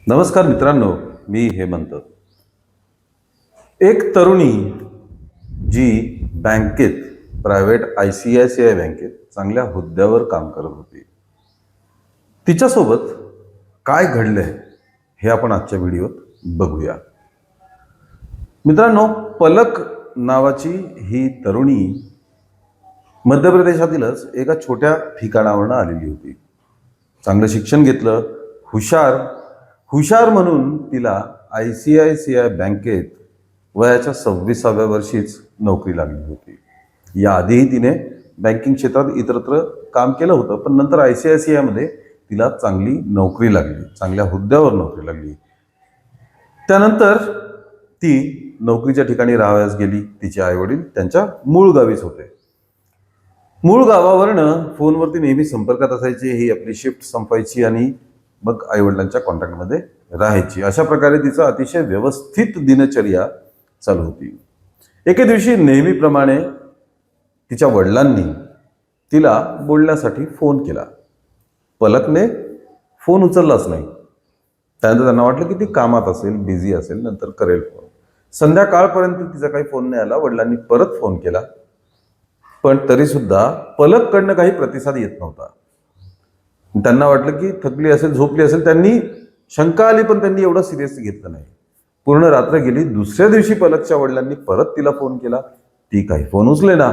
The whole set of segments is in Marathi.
नमस्कार मित्रांनो, मी हेमंत. एक तरुणी जी बँकेत प्रायव्हेट ICICI बँकेत चांगल्या हुद्द्यावर काम करत होती. तिच्यासोबत काय घडलंय हे आपण आजच्या व्हिडिओत बघूया. मित्रांनो, पलक नावाची ही तरुणी मध्य प्रदेशातीलच एका छोट्या ठिकाणावरून आलेली होती. चांगलं शिक्षण घेतलं, हुशार हुशार म्हणून तिला ICICI बँकेत वयाच्या 26व्या वर्षीच नोकरी लागली होती. याआधीही तिने बँकिंग क्षेत्रात इतरत्र काम केलं होतं, पण नंतर ICICI मध्ये तिला चांगली नोकरी लागली, चांगल्या हुद्द्यावर नोकरी लागली. त्यानंतर ती नोकरीच्या ठिकाणी राहावयास गेली. तिचे आईवडील त्यांच्या मूळ गावीच होते. मूळ गावावरनं फोनवरती नेहमी संपर्कात असायची. ही आपली शिफ्ट संपायची आणि मग आईवडिलांच्या कॉन्टॅक्टमध्ये राहायची. अशा प्रकारे तिचं अतिशय व्यवस्थित दिनचर्या चालू होती. एके दिवशी नेहमीप्रमाणे तिच्या वडिलांनी तिला बोलण्यासाठी फोन केला. पलकने फोन उचललाच नाही. त्यानंतर त्यांना वाटलं की ती कामात असेल, बिझी असेल, नंतर करेल फोन. संध्याकाळपर्यंत तिचा काही फोन नाही आला. वडिलांनी परत फोन केला, पण तरीसुद्धा पलककडनं काही प्रतिसाद येत नव्हता. त्यांना वाटलं की थकली असेल, झोपली असेल. त्यांनी शंका आली, पण त्यांनी एवढं सिरियसली घेतलं नाही. पूर्ण रात्र गेली. दुसऱ्या दिवशी पलकच्या वडिलांनी परत तिला फोन केला. ती काही फोन उचलेना.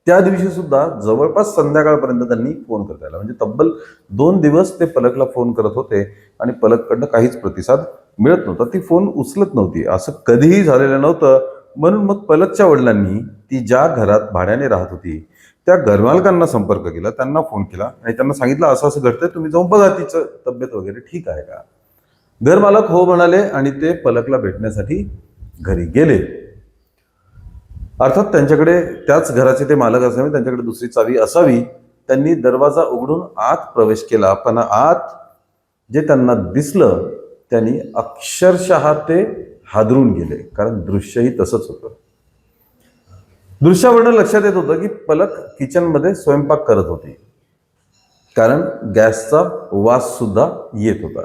त्या दिवशी सुद्धा जवळपास संध्याकाळपर्यंत त्यांनी फोन करता आला. म्हणजे तब्बल 2 दिवस ते पलकला फोन करत होते आणि पलककडनं काहीच प्रतिसाद मिळत नव्हता. ती फोन उचलत नव्हती. असं कधीही झालेलं नव्हतं. म्हणून मग पलकच्या वडिलांनी ती ज्या घरात भाड्याने राहत होती त्या घरमालकांना संपर्क केला, त्यांना फोन केला आणि त्यांना सांगितलं असं असं घडतंय, तुम्ही जाऊन बघा तिचं तब्येत वगैरे ठीक आहे का. घरमालक हो म्हणाले आणि ते पलकला भेटण्यासाठी घरी गेले. अर्थात त्यांच्याकडे, त्याच घराचे ते मालक असावे, त्यांच्याकडे दुसरी चावी असावी. त्यांनी दरवाजा उघडून आत प्रवेश केला, पण आत जे त्यांना दिसलं त्यांनी अक्षरशः ते हादरून गेले. कारण दृश्यही तसंच होतं. दृश्यावरून लक्षात येत होतं की पलक किचनमध्ये स्वयंपाक करत होती, कारण गॅसचा वास सुद्धा येत होता.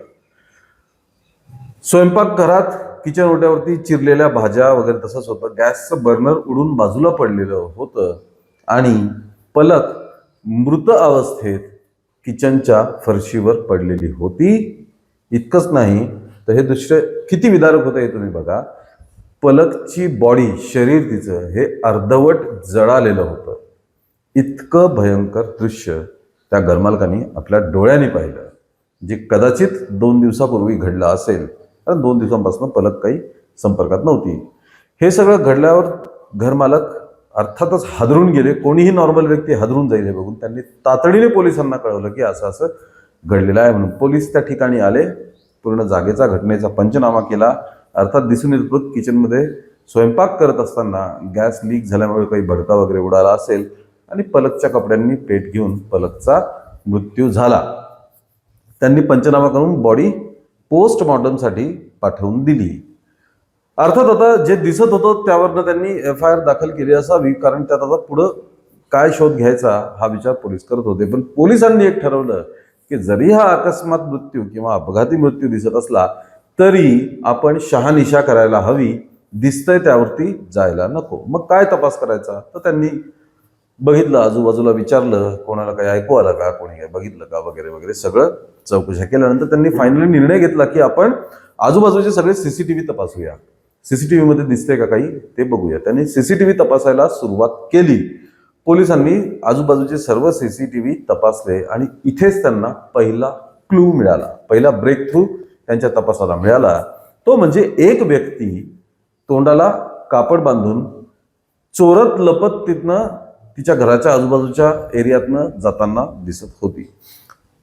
स्वयंपाकघरात किचन ओट्यावरती चिरलेल्या भाज्या वगैरे तसंच होतं. गॅसचं बर्नर उडून बाजूला पडलेलं होतं आणि पलक मृत अवस्थेत किचनच्या फरशीवर पडलेली होती. इतकंच नाही तर हे दृश्य किती विदारक होतं हे तुम्ही बघा. पलकची बॉडी, शरीर तिचं हे अर्धवट जळालेलं होतं. इतकं भयंकर दृश्य त्या घरमालकांनी आपल्या डोळ्यांनी पाहिलं, जे कदाचित 2 दिवसापूर्वी घडलं असेल. कारण 2 दिवसांपासून पलक काही संपर्कात नव्हती. हे सगळं घडल्यावर घरमालक अर्थातच हादरून गेले. कोणीही नॉर्मल व्यक्ती हादरून जाईल हे बघून. त्यांनी तातडीने पोलिसांना कळवलं की असं असं घडलेलं आहे म्हणून. पोलीस त्या ठिकाणी आले. पूर्ण जागेचा, घटनेचा पंचनामा केला. अर्थात दिसून येत होतं किचनमध्ये स्वयंपाक करत असताना गॅस लीक झाल्यामुळे काही भडका वगैरे उडाला असेल आणि पलकच्या कपड्यांनी पेट घेऊन पलकचा मृत्यू झाला. त्यांनी पंचनामा करून बॉडी पोस्टमॉर्टमसाठी पाठवून दिली. अर्थात आता जे दिसत होतं त्यावरनं त्यांनी FIR दाखल केली असावी, कारण त्यात आता पुढं काय शोध घ्यायचा हा विचार पोलीस करत होते. पण पोलिसांनी एक ठरवलं की जरी हा अकस्मात मृत्यू किंवा अपघाती मृत्यू दिसत असला तरी आपण शहानिशा करायला हवी, दिसतंय त्यावरती जायला नको. मग काय तपास करायचा, तर त्यांनी बघितलं, आजूबाजूला विचारलं, कोणाला काही ऐकू आलं का, कोणी काय बघितलं का वगैरे वगैरे सगळं चौकशा केल्यानंतर त्यांनी फायनली निर्णय घेतला की आपण आजूबाजूचे सगळे CCTV तपासूया. CCTV मध्ये दिसतंय का काही ते बघूया. त्यांनी CCTV तपासायला सुरुवात केली. पोलिसांनी आजूबाजूचे सर्व CCTV तपासले आणि इथेच त्यांना पहिला क्लू मिळाला, पहिला ब्रेक थ्रू त्यांच्या तपासाला मिळाला. तो म्हणजे एक व्यक्ती तोंडाला कापड बांधून चोरत लपत तिथनं तिच्या घराच्या आजूबाजूच्या एरियातनं जाताना दिसत होती.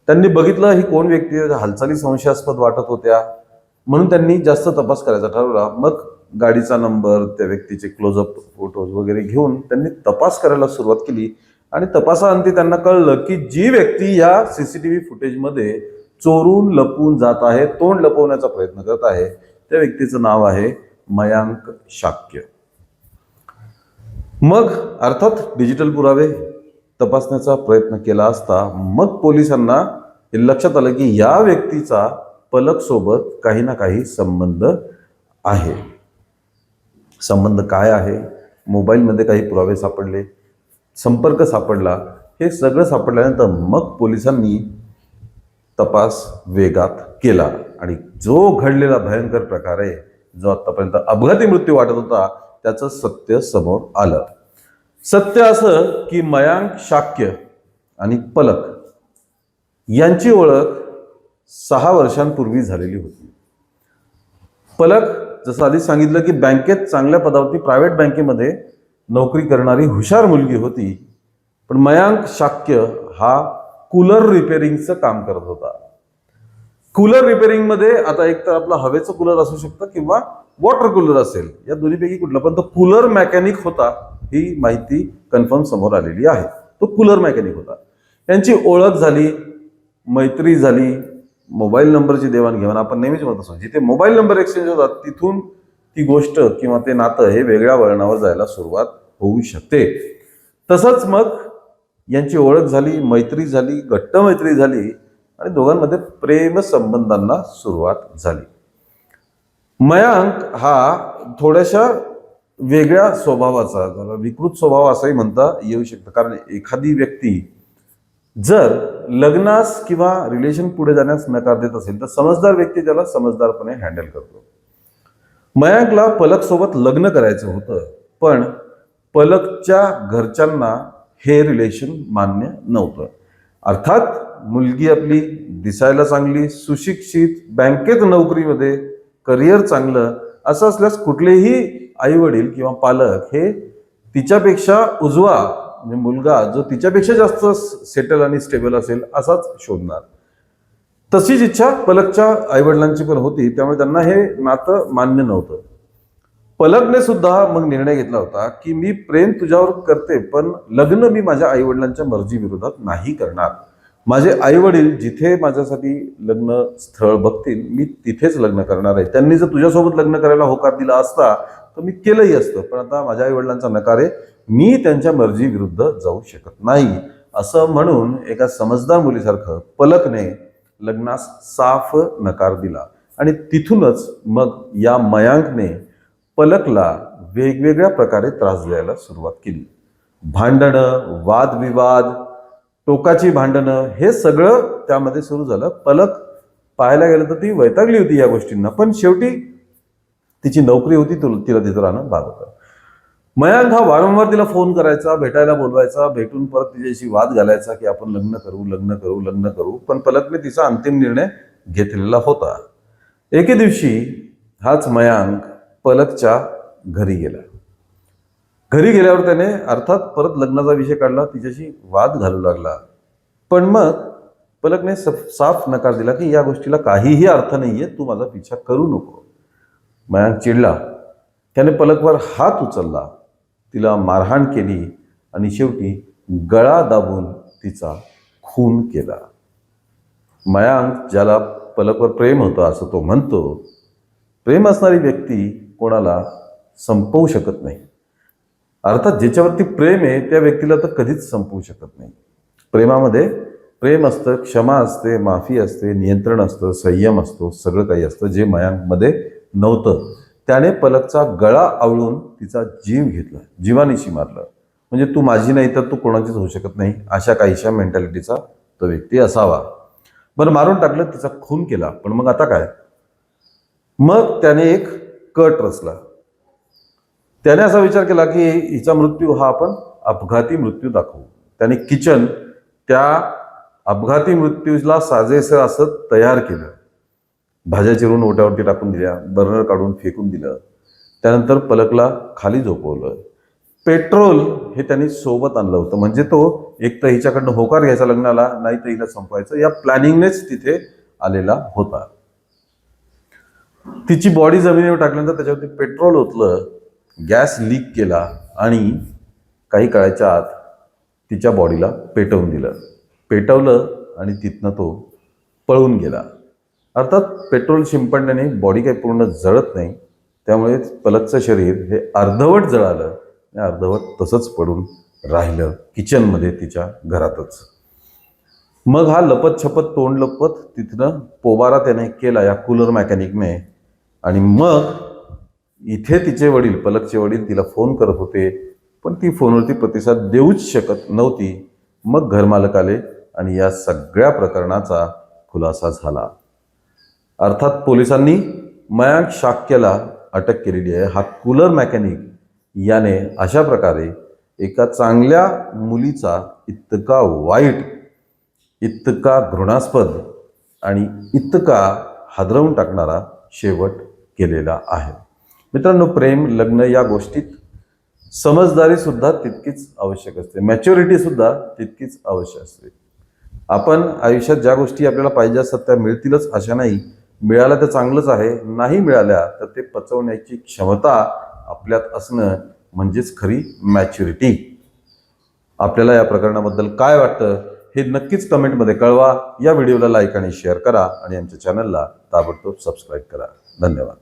त्यांनी बघितलं ही कोण व्यक्ती, हालचाली संशयास्पद वाटत होत्या, म्हणून त्यांनी जास्त तपास करायचा ठरवला. मग गाडीचा नंबर, त्या व्यक्तीचे क्लोजअप फोटोज वगैरे घेऊन त्यांनी तपास करायला सुरुवात केली. आणि तपासाअंती त्यांना कळलं की जी व्यक्ती या CCTV फुटेजमध्ये चोरून लपून जात आहे, तोंड लपवण्याचा प्रयत्न करत आहे, त्या व्यक्तीचं नाव आहे मयांक शाक्य. मग अर्थात डिजिटल पुरावे तपासण्याचा प्रयत्न केला असता मग पोलिसांना लक्षात आलं की या व्यक्तीचा पलक सोबत काही ना काही संबंध आहे. संबंध काय आहे? मोबाईलमध्ये काही पुरावे सापडले, संपर्क सापडला. हे सगळं सापडल्यानंतर मग पोलिसांनी तपास वेगात केला आणि जो घडलेला भयंकर प्रकार आहे, जो आतापर्यंत अपघाती मृत्यू वाटत होता, त्याचं सत्य समोर आलं. सत्य असं की मयांक, शाक्य आणि पलक यांची ओळख 6 वर्षांपूर्वी झालेली होती. पलक, जसं आधी सांगितलं की बँकेत चांगल्या पदावरती प्रायव्हेट बँकेमध्ये नोकरी करणारी हुशार मुलगी होती. पण मयांक, शाक्य हा कूलर रिपेअरिंगचं काम करत होता. कूलर रिपेअरिंगमध्ये आता एक तर आपला हवेचं कूलर असू शकतं किंवा वॉटर कूलर असेल, या दोन्हीपैकी कुठलं, पण तो कूलर मेकॅनिक होता, ही माहिती कन्फर्म समोर आलेली आहे. तो कूलर मेकॅनिक होता. त्यांची ओळख झाली, मैत्री झाली, मोबाईल नंबरची देवाणघेवाण आपण नेहमीच म्हणत असतो. जिथे मोबाईल नंबर एक्सचेंज होतात तिथून ती गोष्ट किंवा ते नातं हे वेगळ्या वळणावर जायला सुरुवात होऊ शकते. तसंच मग यांची ओळख झाली, मैत्री झाली, घट्ट मैत्री झाली आणि दोघांमध्ये प्रेम संबंधांना सुरुवात झाली. मयांक हा थोड्याशा वेगळ्या स्वभावाचा, त्याला विकृत स्वभाव असंही म्हणता येऊ शकतं. कारण एखादी व्यक्ती जर लग्नास किंवा रिलेशन पुढे जाण्यास नकार देत असेल तर समजदार व्यक्ती त्याला समजदारपणे हँडल करतो. मयांकला पलक सोबत लग्न करायचं होतं, पण पलकच्या घरच्यांना हे रिलेशन मान्य नव्हतं. अर्थात मुलगी आपली दिसायला चांगली, सुशिक्षित, बँकेत नोकरीमध्ये, करिअर चांगलं असं असल्यास कुठलेही आई वडील किंवा पालक हे तिच्यापेक्षा उजवा म्हणजे मुलगा जो तिच्यापेक्षा जास्त सेटल आणि स्टेबल असेल असाच शोधणार. तशीच इच्छा पलकच्या आईवडिलांची पण होती, त्यामुळे त्यांना हे नातं मान्य नव्हतं. पलकने सुद्धा मग निर्णय घेतला होता की मी प्रेम तुझ्यावर करते, पण लग्न मी माझ्या आईवडिलांच्या मर्जी विरोधात नाही करणार. माझे आईवडील जिथे माझ्यासाठी लग्न स्थळ बघतील मी तिथेच लग्न करणार आहे. त्यांनी जर तुझ्यासोबत लग्न करायला होकार दिला असता तर मी केलंही असतं, पण आता माझ्या आईवडिलांचा नकार आहे, मी त्यांच्या मर्जी विरुद्ध जाऊ शकत नाही. असं म्हणून एका समजदार मुलीसारखं पलकने लग्नास साफ नकार दिला आणि तिथूनच मग या मयांकने पलकला वेगवेगळ्या प्रकारे त्रास द्यायला सुरुवात केली. भांडणं, वादविवाद, टोकाची भांडणं हे सगळं त्यामध्ये सुरू झालं. पलक पाहायला गेलं तर ती वैतागली होती या गोष्टींना, पण शेवटी तिची नोकरी होती, तिला तिथं राहणं भाग होतं. मयांक हा वारंवार तिला फोन करायचा, भेटायला बोलवायचा, भेटून परत तिच्याशी वाद घालायचा की आपण लग्न करू लग्न करू लग्न करू, पण पलकने तिचा अंतिम निर्णय घेतलेला होता. एके दिवशी हाच मयांक पलकच्या घरी गेला. घरी गेल्यावर त्याने अर्थात परत लग्नाचा विषय काढला, तिच्याशी वाद घालू लागला. पण मग पलकने साफ नकार दिला की या गोष्टीला काहीही अर्थ नाहीये, तू माझा पिछा करू नको. मयांक चिडला. त्याने पलकवर हात उचलला, तिला मारहाण केली आणि शेवटी गळा दाबून तिचा खून केला. मयांक, ज्याला पलकवर प्रेम होतं असं तो म्हणतो, प्रेम असणारी व्यक्ती कोणाला संपवू शकत नाही. अर्थात ज्याच्यावरती प्रेम आहे त्या व्यक्तीला तर कधीच संपवू शकत नाही. प्रेमामध्ये प्रेम असतं, क्षमा असते, माफी असते, नियंत्रण असतं, संयम असतो, सगळं काही असतं, जे मयांकमध्ये नव्हतं. त्याने पलकचा गळा आवळून तिचा जीव घेतला, जीवानिशी मारलं. म्हणजे तू माझी नाही तर तू कोणाचीच होऊ शकत नाही, अशा काहीशा मेंटॅलिटीचा तो व्यक्ती असावा. बरं, मारून टाकलं, तिचा खून केला. पण मग आता काय? मग त्याने एक कट रचला. त्याने असा विचार केला की हिचा मृत्यू हा आपण अपघाती मृत्यू दाखवू. त्याने किचन त्या अपघाती मृत्यूला साजेसं असं तयार केलं. भाज्या चिरून ओट्यावरती टाकून दिल्या, बर्नर काढून फेकून दिलं. त्यानंतर पलकला खाली झोपवलं. पेट्रोल हे त्यांनी सोबत आणलं होतं, म्हणजे तो एक तर हिच्याकडनं होकार घ्यायचा लग्नाला, नाही तर हिला संपवायचं, या प्लॅनिंगनेच तिथे आलेला होता. तिची बॉडी जमिनीवर टाकल्यानंतर त्याच्यावरती पेट्रोल ओतलं, गॅस लीक केला आणि काही काळाच्या आत तिच्या बॉडीला पेटवून दिलं. पेटवलं आणि तिथनं तो पळून गेला. अर्थात पेट्रोल शिंपडण्याने बॉडी काही पूर्ण जळत नाही, त्यामुळे पलकचं शरीर हे अर्धवट जळालं आणि अर्धवट तसंच पडून राहिलं किचनमध्ये तिच्या घरातच. मग हा लपत छपत तोंड लपत तिथनं पोबारा त्याने केला या कूलर मेकॅनिकने. आणि मग इथे तिचे वडील, पलकचे वडील तिला फोन करत होते, पण ती फोनवरती प्रतिसाद देऊच शकत नव्हती. मग घरमालक आले आणि या सगळ्या प्रकरणाचा खुलासा झाला. अर्थात पोलिसांनी मयांक शाक्यला अटक केलेली आहे. हा कूलर मेकॅनिक याने अशा प्रकारे एका चांगल्या मुलीचा इतका वाईट, इतका घृणास्पद आणि इतका हादरवून टाकणारा शेवट केलेला आहे. मित्रांनो, प्रेम, लग्न या गोष्टीत समजदारी सुद्धा तितकीच आवश्यक असते, मॅच्युरिटी सुद्धा तितकीच आवश्यक असते. आपण आयुष्यात ज्या गोष्टी आपल्याला पाहिजे असतात त्या मिळतीलच अशा नाही. मिळाल्या तर चांगलंच आहे, नाही मिळाल्या तर ते पचवण्याची क्षमता आपल्यात असणं म्हणजेच खरी मॅच्युरिटी. आपल्याला या प्रकरणाबद्दल काय वाटतं हे नक्कीच कमेंटमध्ये कळवा. या व्हिडिओला लाईक आणि शेअर करा आणि आमच्या चॅनलला ताबडतोब सबस्क्राईब करा. धन्यवाद.